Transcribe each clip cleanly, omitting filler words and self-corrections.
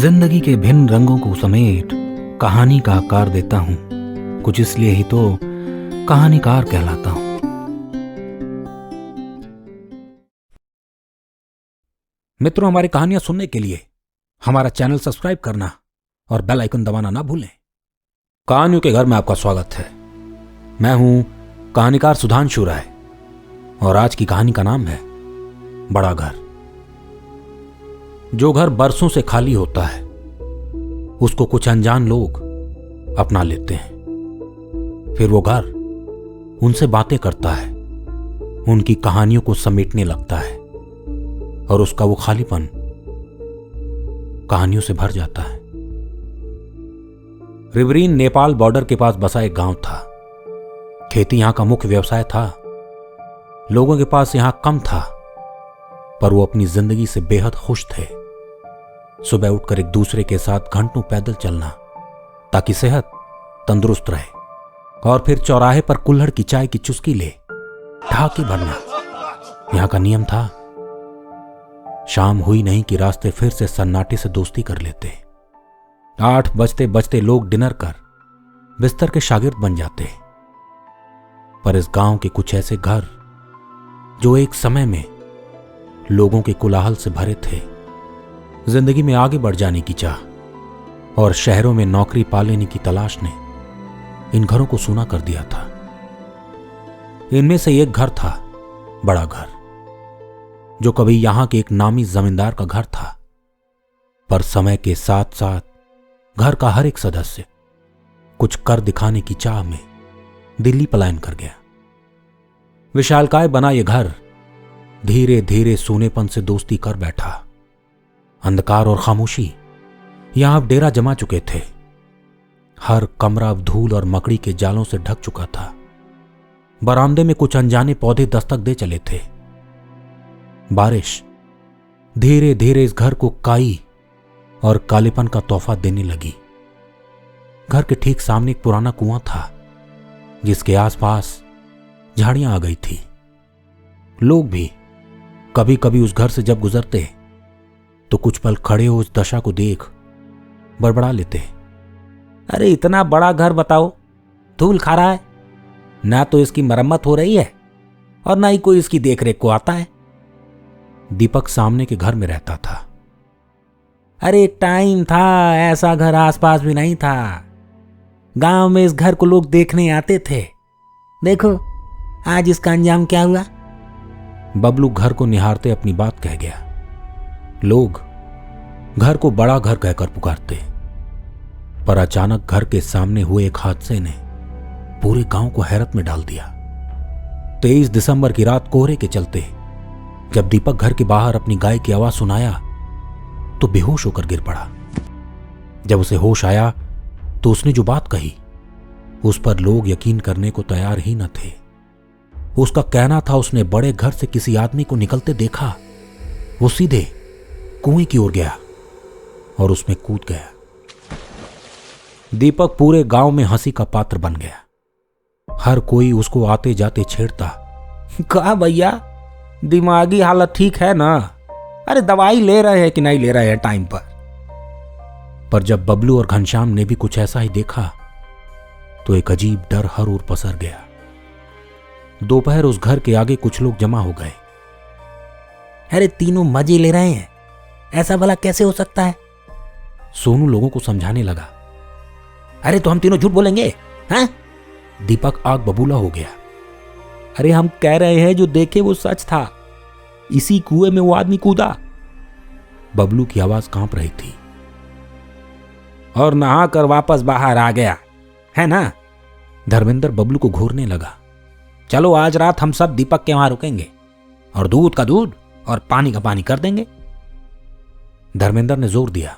जिंदगी के भिन्न रंगों को समेट कहानी का आकार देता हूं। कुछ इसलिए ही तो कहानीकार कहलाता हूं। मित्रों, हमारी कहानियां सुनने के लिए हमारा चैनल सब्सक्राइब करना और बेल आइकन दबाना ना भूलें। कहानियों के घर में आपका स्वागत है। मैं हूं कहानीकार सुधांशु राय और आज की कहानी का नाम है बड़ा घर। जो घर बरसों से खाली होता है उसको कुछ अनजान लोग अपना लेते हैं। फिर वो घर उनसे बातें करता है, उनकी कहानियों को समेटने लगता है और उसका वो खालीपन कहानियों से भर जाता है। रिवरीन नेपाल बॉर्डर के पास बसा एक गांव था। खेती यहां का मुख्य व्यवसाय था। लोगों के पास यहां कम था, पर वो अपनी जिंदगी से बेहद खुश थे। सुबह उठकर एक दूसरे के साथ घंटों पैदल चलना ताकि सेहत तंदुरुस्त रहे, और फिर चौराहे पर कुल्हड़ की चाय की चुस्की ले ढाके भरना यहां का नियम था। शाम हुई नहीं कि रास्ते फिर से सन्नाटे से दोस्ती कर लेते। 8 बजते बजते लोग डिनर कर बिस्तर के शागिर्द बन जाते। पर इस गांव के कुछ ऐसे घर जो एक समय में लोगों के कोलाहल से भरे थे, जिंदगी में आगे बढ़ जाने की चाह और शहरों में नौकरी पा लेने की तलाश ने इन घरों को सूना कर दिया था। इनमें से एक घर था बड़ा घर, जो कभी यहां के एक नामी जमींदार का घर था। पर समय के साथ साथ घर का हर एक सदस्य कुछ कर दिखाने की चाह में दिल्ली पलायन कर गया। विशालकाय बना यह घर धीरे धीरे सूनेपन से दोस्ती कर बैठा। अंधकार और खामोशी यहां अब डेरा जमा चुके थे। हर कमरा अब धूल और मकड़ी के जालों से ढक चुका था। बरामदे में कुछ अनजाने पौधे दस्तक दे चले थे। बारिश धीरे धीरे इस घर को काई और कालेपन का तोहफा देने लगी। घर के ठीक सामने एक पुराना कुआं था, जिसके आसपास झाड़ियां आ गई थी। लोग भी कभी कभी उस घर से जब गुजरते तो कुछ पल खड़े हो उस दशा को देख बड़बड़ा लेते, अरे इतना बड़ा घर बताओ, धूल खा रहा है, ना तो इसकी मरम्मत हो रही है और ना ही कोई इसकी देखरेख को आता है। दीपक सामने के घर में रहता था। अरे एक टाइम था ऐसा घर आसपास भी नहीं था। गांव में इस घर को लोग देखने आते थे। देखो आज इसका अंजाम क्या हुआ। बबलू घर को निहारते अपनी बात कह गया। लोग घर को बड़ा घर कहकर पुकारते, पर अचानक घर के सामने हुए एक हादसे ने पूरे गांव को हैरत में डाल दिया। 23 दिसंबर की रात कोहरे के चलते जब दीपक घर के बाहर अपनी गाय की आवाज सुनाया तो बेहोश होकर गिर पड़ा। जब उसे होश आया तो उसने जो बात कही उस पर लोग यकीन करने को तैयार ही न थे। उसका कहना था उसने बड़े घर से किसी आदमी को निकलते देखा। वो सीधे कुएं की ओर गया और उसमें कूद गया। दीपक पूरे गांव में हंसी का पात्र बन गया। हर कोई उसको आते जाते छेड़ता, कहा भैया दिमागी हालत ठीक है ना? अरे दवाई ले रहे हैं कि नहीं ले रहे हैं टाइम पर जब बबलू और घनश्याम ने भी कुछ ऐसा ही देखा तो एक अजीब डर हर ओर पसर गया। दोपहर उस घर के आगे कुछ लोग जमा हो गए। अरे तीनों मजे ले रहे हैं, ऐसा भला कैसे हो सकता है? सोनू लोगों को समझाने लगा। अरे तो हम तीनों झूठ बोलेंगे हैं? दीपक आग बबूला हो गया। अरे हम कह रहे हैं जो देखे वो सच था। इसी कुएं में वो आदमी कूदा। बबलू की आवाज कांप रही थी। और नहा कर वापस बाहर आ गया है ना? धर्मेंद्र बबलू को घूरने लगा। चलो आज रात हम सब दीपक के वहां रुकेंगे और दूध का दूध और पानी का पानी कर देंगे। धर्मेंद्र ने जोर दिया।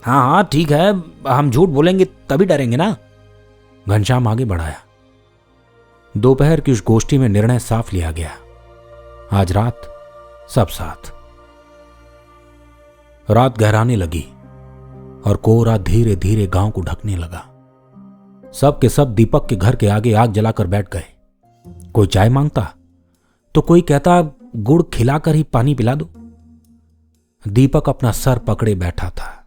हाँ हाँ ठीक है, हम झूठ बोलेंगे तभी डरेंगे ना। घनश्याम आगे बढ़ाया। दोपहर की उस गोष्ठी में निर्णय साफ लिया गया। आज रात सब साथ। रात गहराने लगी और कोहरा धीरे धीरे गांव को ढकने लगा। सब के सब दीपक के घर के आगे आग जलाकर बैठ गए। कोई चाय मांगता तो कोई कहता गुड़ खिलाकर ही पानी पिला दो। दीपक अपना सर पकड़े बैठा था।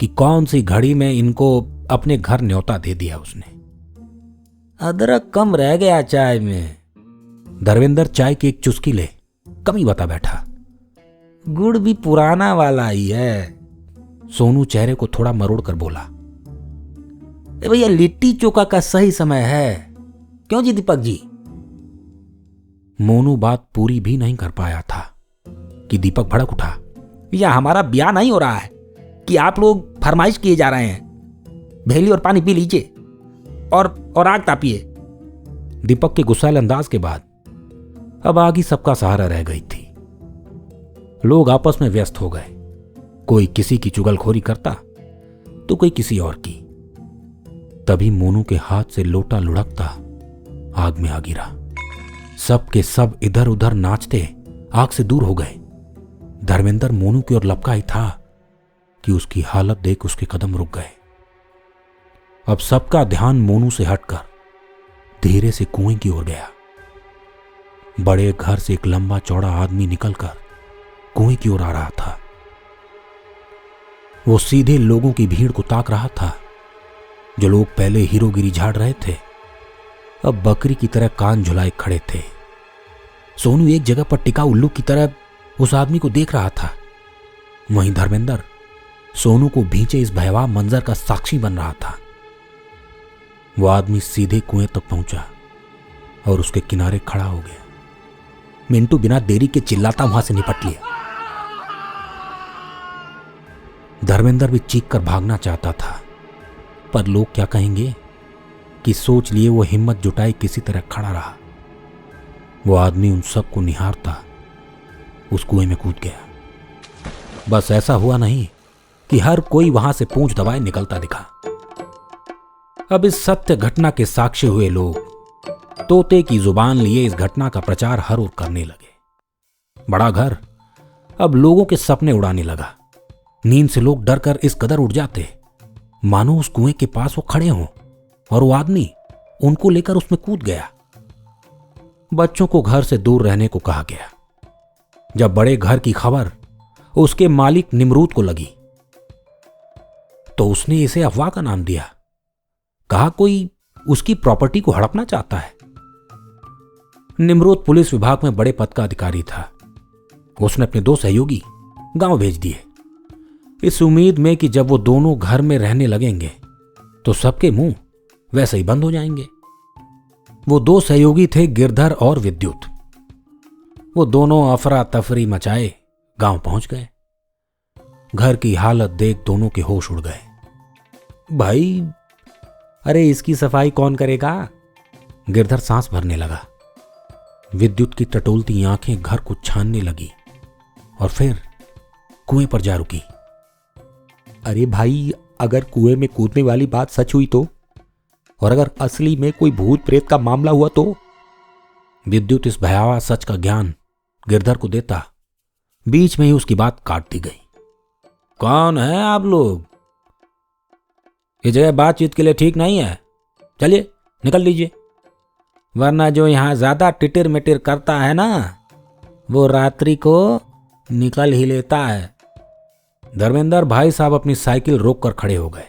कि कौन सी घड़ी में इनको अपने घर न्योता दे दिया उसने। अदरक कम रह गया चाय में। धर्मेंद्र चाय की एक चुस्की ले कमी बता बैठा। गुड़ भी पुराना वाला ही है। सोनू चेहरे को थोड़ा मरोड़ कर बोला। भैया लिट्टी चोखा का सही समय है, क्यों जी दीपक जी? मोनू बात पूरी भी नहीं कर पाया था कि दीपक भड़क उठा। या हमारा ब्याह नहीं हो रहा है कि आप लोग फरमाइश किए जा रहे हैं। भेली और पानी पी लीजिए और आग तापिए। दीपक के गुस्सैल अंदाज के बाद अब आग ही सबका सहारा रह गई थी। लोग आपस में व्यस्त हो गए। कोई किसी की चुगलखोरी करता तो कोई किसी और की। तभी मोनू के हाथ से लोटा लुढ़कता आग में आ गिरा। सब के सब इधर उधर नाचते आग से दूर हो गए। धर्मेंद्र मोनू की ओर लपका ही था कि उसकी हालत देख उसके कदम रुक गए। अब सबका ध्यान मोनू से हटकर धीरे से कुएं की ओर गया। बड़े घर से एक लंबा चौड़ा आदमी निकलकर कुएं की ओर आ रहा था। वो सीधे लोगों की भीड़ को ताक रहा था। जो लोग पहले हीरोगिरी झाड़ रहे थे अब बकरी की तरह कान झुलाए खड़े थे। सोनू एक जगह पर टिका उल्लू की तरह उस आदमी को देख रहा था। वहीं धर्मेंद्र सोनू को भींचे इस भयावह मंजर का साक्षी बन रहा था। वो आदमी सीधे कुएं तक पहुंचा और उसके किनारे खड़ा हो गया। मिंटू बिना देरी के चिल्लाता वहां से निपट लिया। धर्मेंद्र भी चीख कर भागना चाहता था, पर लोग क्या कहेंगे कि सोच लिए वो हिम्मत जुटाई किसी तरह खड़ा रहा। वो आदमी उन सबको निहारता उस कुएं में कूद गया। बस ऐसा हुआ नहीं कि हर कोई वहां से पूंछ दबाए निकलता दिखा। अब इस सत्य घटना के साक्षी हुए लोग तोते की जुबान लिए इस घटना का प्रचार हर ओर करने लगे। बड़ा घर अब लोगों के सपने उड़ाने लगा। नींद से लोग डर कर इस कदर उठ जाते मानो उस कुएं के पास वो खड़े हों और वो आदमी उनको लेकर उसमें कूद गया। बच्चों को घर से दूर रहने को कहा गया। जब बड़े घर की खबर उसके मालिक निमरूद को लगी तो उसने इसे अफवाह का नाम दिया। कहा कोई उसकी प्रॉपर्टी को हड़पना चाहता है। निमरूद पुलिस विभाग में बड़े पद का अधिकारी था। उसने अपने 2 सहयोगी गांव भेज दिए, इस उम्मीद में कि जब वो दोनों घर में रहने लगेंगे तो सबके मुंह वैसे ही बंद हो जाएंगे। वो 2 सहयोगी थे गिरधर और विद्युत। वो दोनों अफरा तफरी मचाए गांव पहुंच गए। घर की हालत देख दोनों के होश उड़ गए। भाई, अरे इसकी सफाई कौन करेगा? गिरधर सांस भरने लगा। विद्युत की टटोलती आंखें घर को छानने लगी और फिर कुएं पर जा रुकी। अरे भाई, अगर कुएं में कूदने वाली बात सच हुई तो, और अगर असली में कोई भूत प्रेत का मामला हुआ तो? विद्युत इस भयावह सच का ज्ञान गिरधर को देता बीच में ही उसकी बात काट दी गई। कौन है आप लोग? ये जगह बातचीत के लिए ठीक नहीं है। चलिए निकल लीजिए, वरना जो यहां ज्यादा टिटिर मिटिर करता है ना वो रात्रि को निकल ही लेता है। धर्मेंद्र भाई साहब अपनी साइकिल रोक कर खड़े हो गए।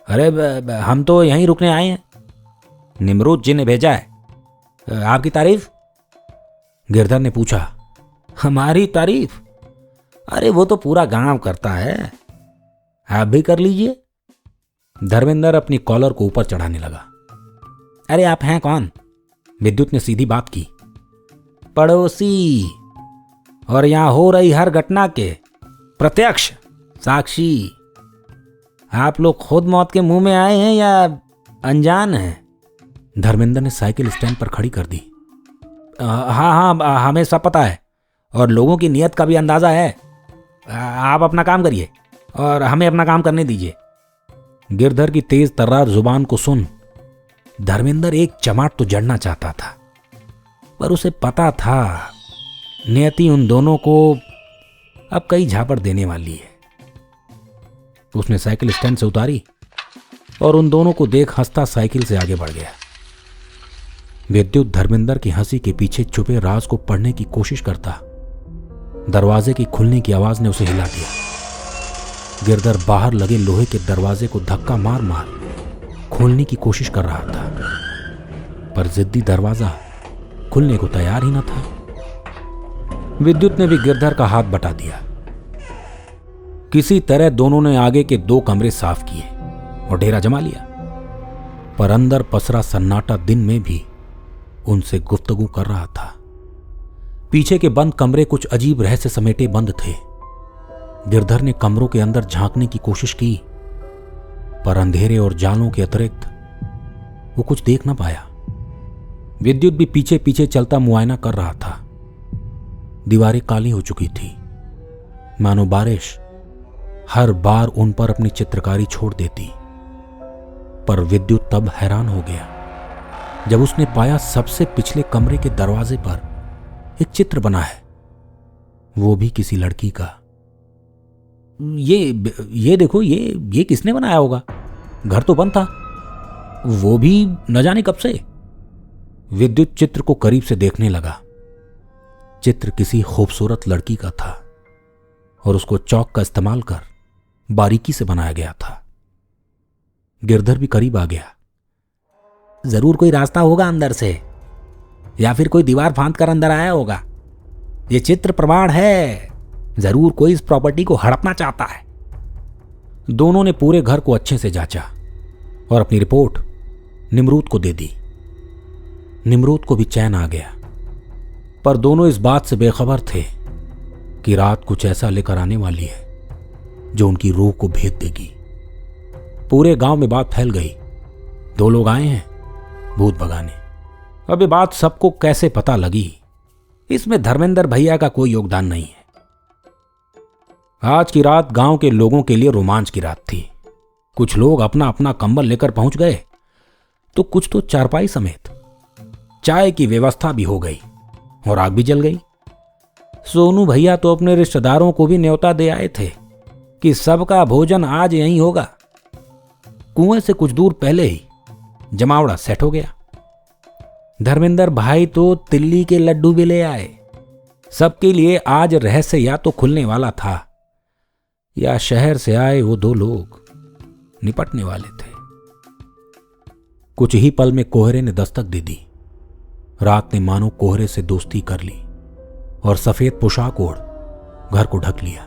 अरे हम तो यहीं रुकने आए हैं, निमरूद जी ने भेजा है। आपकी तारीफ? गिरधर ने पूछा। हमारी तारीफ? अरे वो तो पूरा गांव करता है, आप भी कर लीजिए। धर्मेंद्र अपनी कॉलर को ऊपर चढ़ाने लगा। अरे आप हैं कौन? विद्युत ने सीधी बात की। पड़ोसी, और यहां हो रही हर घटना के प्रत्यक्ष साक्षी। आप लोग खुद मौत के मुंह में आए हैं या अनजान हैं? धर्मेंद्र ने साइकिल स्टैंड पर खड़ी कर दी। हाँ, हमें सब पता है और लोगों की नीयत का भी अंदाजा है। आप अपना काम करिए और हमें अपना काम करने दीजिए। गिरधर की तेज तर्रार जुबान को सुन धर्मेंद्र एक चमाट तो जड़ना चाहता था, पर उसे पता था नियति उन दोनों को अब कई झापड़ देने वाली है। उसने साइकिल स्टैंड से उतारी और उन दोनों को देख हंसता साइकिल से आगे बढ़ गया। विद्युत धर्मेंद्र की हंसी के पीछे छुपे राज को पढ़ने की कोशिश करता दरवाजे की खुलने की आवाज ने उसे हिला दिया। गिरधर बाहर लगे लोहे के दरवाजे को धक्का मार मार खोलने की कोशिश कर रहा था, पर जिद्दी दरवाजा खुलने को तैयार ही न था। विद्युत ने भी गिरधर का हाथ बटा दिया। किसी तरह दोनों ने आगे के 2 कमरे साफ किए और डेरा जमा लिया, पर अंदर पसरा सन्नाटा दिन में भी उनसे गुफ्तगू कर रहा था। पीछे के बंद कमरे कुछ अजीब रहस्य समेटे बंद थे। गिरधर ने कमरों के अंदर झांकने की कोशिश की, पर अंधेरे और जालों के अतिरिक्त वो कुछ देख ना पाया। विद्युत भी पीछे पीछे चलता मुआयना कर रहा था। दीवारें काली हो चुकी थी, मानो बारिश हर बार उन पर अपनी चित्रकारी छोड़ देती। पर विद्युत तब हैरान हो गया जब उसने पाया सबसे पिछले कमरे के दरवाजे पर एक चित्र बना है, वो भी किसी लड़की का। ये देखो, ये किसने बनाया होगा? घर तो बंद था, वो भी न जाने कब से। विद्युत चित्र को करीब से देखने लगा। चित्र किसी खूबसूरत लड़की का था और उसको चौक का इस्तेमाल कर बारीकी से बनाया गया था। गिरधर भी करीब आ गया। जरूर कोई रास्ता होगा अंदर से, या फिर कोई दीवार फांद कर अंदर आया होगा। ये चित्र प्रमाण है, जरूर कोई इस प्रॉपर्टी को हड़पना चाहता है। दोनों ने पूरे घर को अच्छे से जांचा और अपनी रिपोर्ट निमरूद को दे दी। निमरूद को भी चैन आ गया, पर दोनों इस बात से बेखबर थे कि रात कुछ ऐसा लेकर आने वाली है जो उनकी रूह को भेद देगी। पूरे गांव में बात फैल गई, 2 लोग आए हैं भूत भगाने। अब ये बात सबको कैसे पता लगी, इसमें धर्मेंद्र भैया का कोई योगदान नहीं है। आज की रात गांव के लोगों के लिए रोमांच की रात थी। कुछ लोग अपना अपना कंबल लेकर पहुंच गए, तो कुछ तो चारपाई समेत। चाय की व्यवस्था भी हो गई और आग भी जल गई। सोनू भैया तो अपने रिश्तेदारों को भी न्योता दे आए थे कि सबका भोजन आज यहीं होगा। कुएं से कुछ दूर पहले ही जमावड़ा सेट हो गया। धर्मेंद्र भाई तो तिल्ली के लड्डू भी ले आए। सबके लिए आज रहस्य या तो खुलने वाला था, या शहर से आए वो 2 लोग निपटने वाले थे। कुछ ही पल में कोहरे ने दस्तक दे दी। रात ने मानो कोहरे से दोस्ती कर ली और सफेद पोशाक ओढ़ घर को ढक लिया।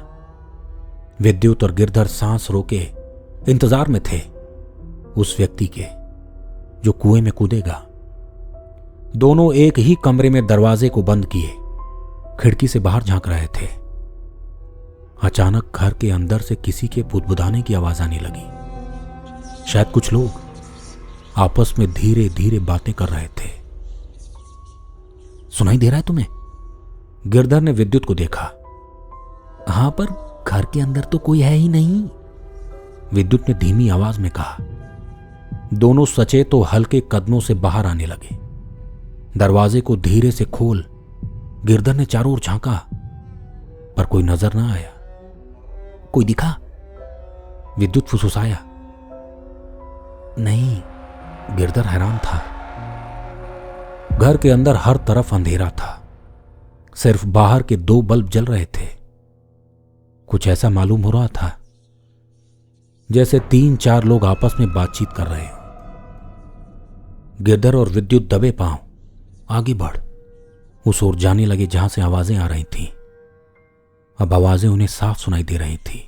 विद्युत और गिरधर सांस रोके इंतजार में थे उस व्यक्ति के जो कुएं में कूदेगा। दोनों एक ही कमरे में दरवाजे को बंद किए खिड़की से बाहर झांक रहे थे। अचानक घर के अंदर से किसी के बुदबुदाने की आवाज आने लगी। शायद कुछ लोग आपस में धीरे धीरे बातें कर रहे थे। सुनाई दे रहा है तुम्हें? गिरधर ने विद्युत को देखा। हां, पर घर के अंदर तो कोई है ही नहीं, विद्युत ने धीमी आवाज में कहा। दोनों सचेत तो हल्के कदमों से बाहर आने लगे। दरवाजे को धीरे से खोल गिरधर ने चारों ओर झांका, पर कोई नजर ना आया। कोई दिखा? विद्युत फुसफुसाया। नहीं, गिरधर हैरान था। घर के अंदर हर तरफ अंधेरा था, सिर्फ बाहर के 2 बल्ब जल रहे थे। कुछ ऐसा मालूम हो रहा था जैसे 3-4 लोग आपस में बातचीत कर रहे हो। गिरधर और विद्युत दबे पांव आगे बढ़ उस ओर जाने लगे जहां से आवाजें आ रही थीं। अब आवाजें उन्हें साफ सुनाई दे रही थी।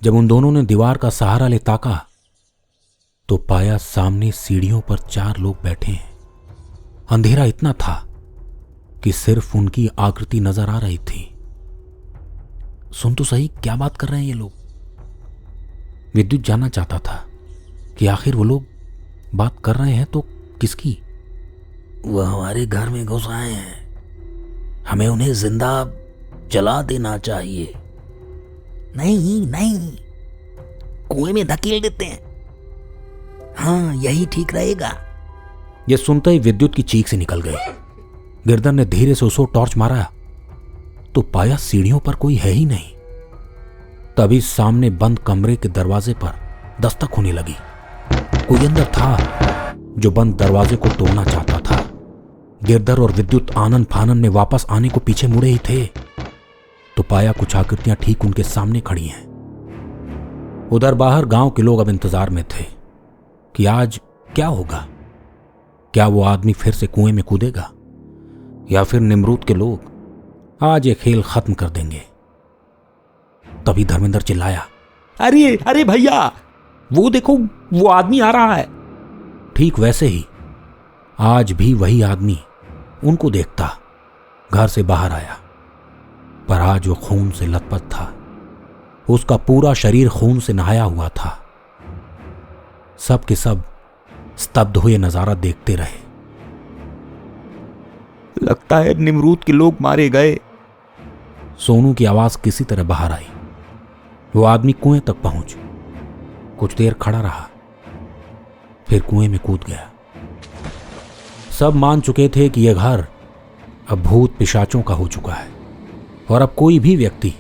जब उन दोनों ने दीवार का सहारा ले ताका तो पाया सामने सीढ़ियों पर 4 लोग बैठे हैं। अंधेरा इतना था कि सिर्फ उनकी आकृति नजर आ रही थी। सुन तो सही, क्या बात कर रहे हैं ये लोग? विद्युत जानना चाहता था कि आखिर वो लोग बात कर रहे हैं तो किसकी? वह हमारे घर में घुस आए हैं, हमें उन्हें जिंदा जला देना चाहिए। नहीं नहीं, कुएं में धकेल देते हैं, हाँ यही ठीक रहेगा। यह सुनते ही विद्युत की चीख से निकल गई। गिरधर ने धीरे से उस ओर टॉर्च मारा तो पाया सीढ़ियों पर कोई है ही नहीं। तभी सामने बंद कमरे के दरवाजे पर दस्तक होने लगी। कोई अंदर था जो बंद दरवाजे को तोड़ना चाहता था। गिरधर और विद्युत आनन फानन में वापस आने को पीछे मुड़े ही थे तो पाया कुछ आकृतियां ठीक उनके सामने खड़ी हैं। उधर बाहर गांव के लोग अब इंतजार में थे कि आज क्या होगा। क्या वो आदमी फिर से कुएं में कूदेगा या फिर निमरूद के लोग आज ये खेल खत्म कर देंगे। तभी धर्मेंद्र चिल्लाया, अरे अरे भैया, वो देखो, वो आदमी आ रहा है। ठीक वैसे ही आज भी वही आदमी उनको देखता घर से बाहर आया, पर आज वो खून से लथपथ था। उसका पूरा शरीर खून से नहाया हुआ था। सब के सब स्तब्ध हुए नजारा देखते रहे। लगता है निमरूद के लोग मारे गए। सोनू की आवाज किसी तरह बाहर आई। वो आदमी कुएं तक पहुंच कुछ देर खड़ा रहा, फिर कुएं में कूद गया। सब मान चुके थे कि यह घर अब भूत पिशाचों का हो चुका है और अब कोई भी व्यक्ति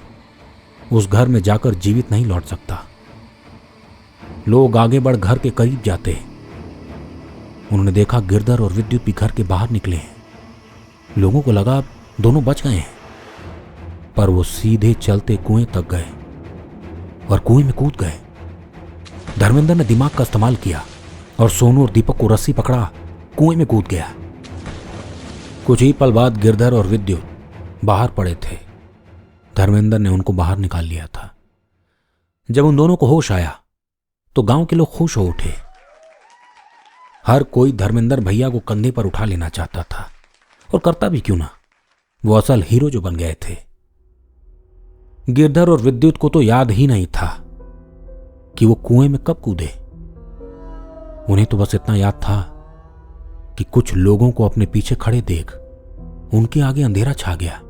उस घर में जाकर जीवित नहीं लौट सकता। लोग आगे बढ़ घर के करीब जाते। उन्होंने देखा गिरधर और विद्युत भी घर के बाहर निकले हैं। लोगों को लगा दोनों बच गए हैं, पर वो सीधे चलते कुएं तक गए और कुएं में कूद गए। धर्मेंद्र ने दिमाग का इस्तेमाल किया और सोनू और दीपक को रस्सी पकड़ा कुएं में कूद गया। कुछ ही पल बाद गिरधर और विद्युत बाहर पड़े थे। धर्मेंद्र ने उनको बाहर निकाल लिया था। जब उन दोनों को होश आया तो गांव के लोग खुश हो उठे। हर कोई धर्मेंद्र भैया को कंधे पर उठा लेना चाहता था, और करता भी क्यों ना, वो असल हीरो जो बन गए थे। गिरधर और विद्युत को तो याद ही नहीं था कि वो कुएं में कब कूदे। उन्हें तो बस इतना याद था कि कुछ लोगों को अपने पीछे खड़े देख उनके आगे अंधेरा छा गया।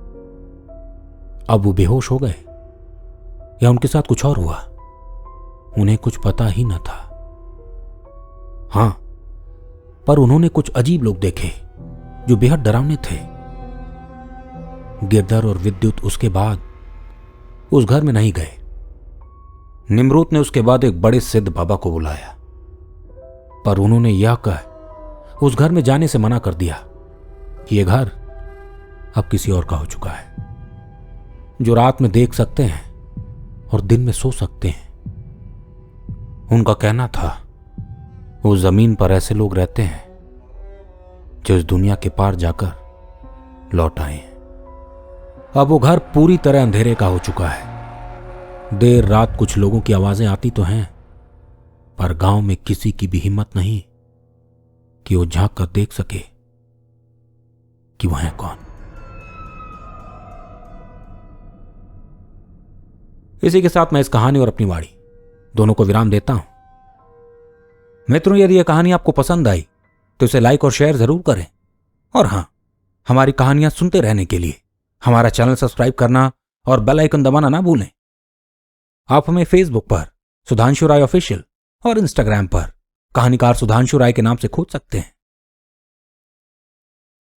अब वो बेहोश हो गए या उनके साथ कुछ और हुआ, उन्हें कुछ पता ही न था। हां, पर उन्होंने कुछ अजीब लोग देखे जो बेहद डरावने थे। गिरधर और विद्युत उसके बाद उस घर में नहीं गए। निमरूद ने उसके बाद एक बड़े सिद्ध बाबा को बुलाया, पर उन्होंने यह कह उस घर में जाने से मना कर दिया कि यह घर अब किसी और का हो चुका है, जो रात में देख सकते हैं और दिन में सो सकते हैं। उनका कहना था उस जमीन पर ऐसे लोग रहते हैं जो इस दुनिया के पार जाकर लौट आए हैं। अब वो घर पूरी तरह अंधेरे का हो चुका है। देर रात कुछ लोगों की आवाजें आती तो हैं, पर गांव में किसी की भी हिम्मत नहीं कि वो झांक कर देख सके कि वह है कौन। इसी के साथ मैं इस कहानी और अपनी वाणी दोनों को विराम देता हूं। मित्रों, यदि यह कहानी आपको पसंद आई तो इसे लाइक और शेयर जरूर करें, और हां, हमारी कहानियां सुनते रहने के लिए हमारा चैनल सब्सक्राइब करना और बेल आइकन दबाना ना भूलें। आप हमें फेसबुक पर सुधांशु राय ऑफिशियल और इंस्टाग्राम पर कहानीकार सुधांशु राय के नाम से खोज सकते हैं।